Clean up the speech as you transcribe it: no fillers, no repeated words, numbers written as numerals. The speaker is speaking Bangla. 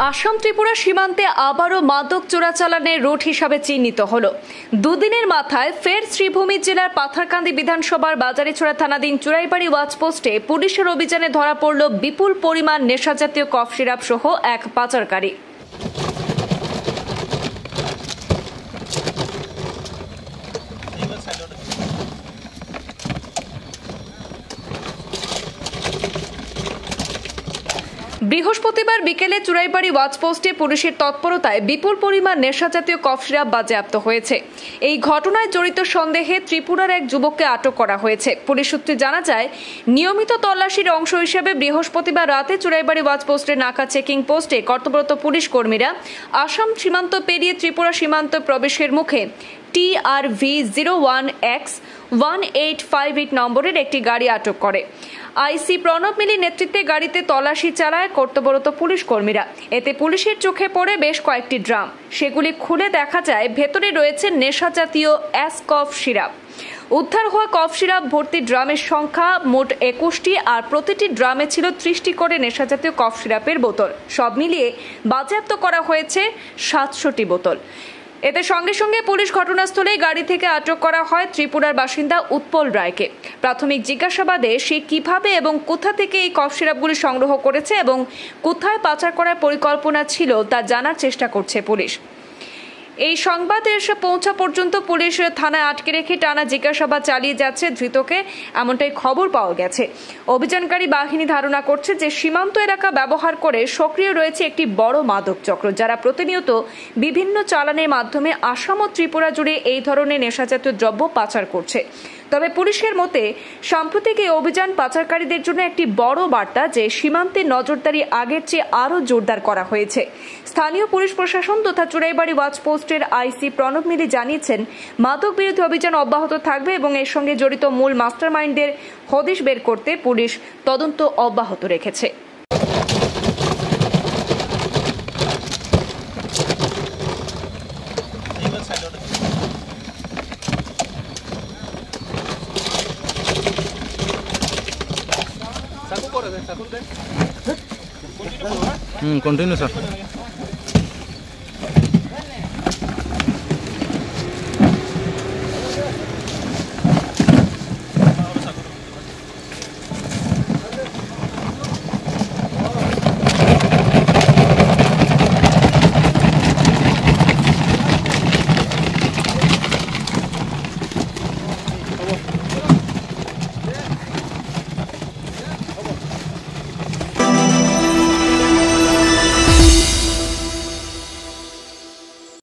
আসাম ত্রিপুরা সীমান্তে আবারও মাদক চোরাচালানের রুট হিসাবে চিহ্নিত হলো। দুদিনের মাথায় ফের শ্রীভূমি জেলার পাথারকান্দি বিধানসভার বাজারিছড়া থানাধীন চুরাইবাড়ি ওয়াচপোস্টে পুলিশের অভিযানে ধরা পড়ল বিপুল পরিমাণ নেশাজাতীয় কফ সিরাপ সহ এক পাচারকারী। বৃহস্পতিবার বিকেলে চুরাইবাড়ি ওয়াচপোস্টে পুলিশের তৎপরতায় বিপুল পরিমাণ নেশাজাতীয় কফ সিরাপ বাজেয়াপ্ত হয়েছে। এই ঘটনায় জড়িত সন্দেহে ত্রিপুরার এক যুবককে আটক করা হয়েছে। পুলিশ সূত্রে জানা যায়, নিয়মিত তল্লাশির অংশ হিসেবে বৃহস্পতিবার রাতে চুরাইবাড়ি ওয়াচপোস্টের নাকা চেকিং পোস্টে কর্তব্যরত পুলিশ কর্মীরা আসাম সীমান্ত পেরিয়ে ত্রিপুরা সীমান্ত প্রবেশের মুখে TRV01X1858 নম্বরের একটি গাড়ি আটক করে। আইসি প্রণব মিলির নেতৃত্বে গাড়িতে তল্লাশি চালায় কর্তব্যরত পুলিশ কর্মীরা। এতে পুলিশের চোখে পড়ে বেশ কয়েকটি ড্রাম। সেগুলি খুলে দেখা যায় ভেতরে রয়েছে নেশাজাতীয় কফ সিরাপ। উদ্ধার হওয়া কফ সিরাপ ভর্তি ড্রামের সংখ্যা মোট 21টি, আর প্রতিটি ড্রামে ছিল 30টি করে নেশাজাতীয় কফ সিরাপের বোতল। সব মিলিয়ে বাজেয়াপ্ত করা হয়েছে 700টি বোতল। এতে সঙ্গে সঙ্গে পুলিশ ঘটনাস্থলে গাড়ি থেকে আটক করা হয় ত্রিপুরার বাসিন্দা উৎপল রায়কে। প্রাথমিক জিজ্ঞাসাবাদে সে কিভাবে এবং কোথা থেকে এই কফ সিরাপগুলি সংগ্রহ করেছে এবং কোথায় পাচার করার পরিকল্পনা ছিল তা জানার চেষ্টা করছে পুলিশ। এই সংবাদ এসে পৌঁছা পর্যন্ত পুলিশ থানায় আটকে রেখে টানা জিজ্ঞাসাবাদ চালিয়ে যাচ্ছে ধৃতকে, এমনটাই খবর পাওয়া গেছে। অভিযানকারী বাহিনী ধারণা করছে যে সীমান্ত এলাকা ব্যবহার করে সক্রিয় রয়েছে একটি বড় মাদক চক্র, যারা প্রতিনিয়ত বিভিন্ন চালানের মাধ্যমে আসাম ও ত্রিপুরা জুড়ে এই ধরনের নেশাজাতীয় দ্রব্য পাচার করছে। তবে পুলিশের মতে সাম্প্রতিক এই অভিযান পাচারকারীদের জন্য একটি বড় বার্তা যে সীমান্তে নজরদারি আগের চেয়ে আরও জোরদার করা হয়েছে। স্থানীয় পুলিশ প্রশাসন তথা চুরাইবাড়ি ওয়াচপোস্টের আইসি প্রণব মিলি জানিয়েছেন, মাদক বিরোধী অভিযান অব্যাহত থাকবে এবং এর সঙ্গে জড়িত মূল মাস্টারমাইন্ডদের হদিশ বের করতে পুলিশ তদন্ত অব্যাহত রেখেছে। Continue sir.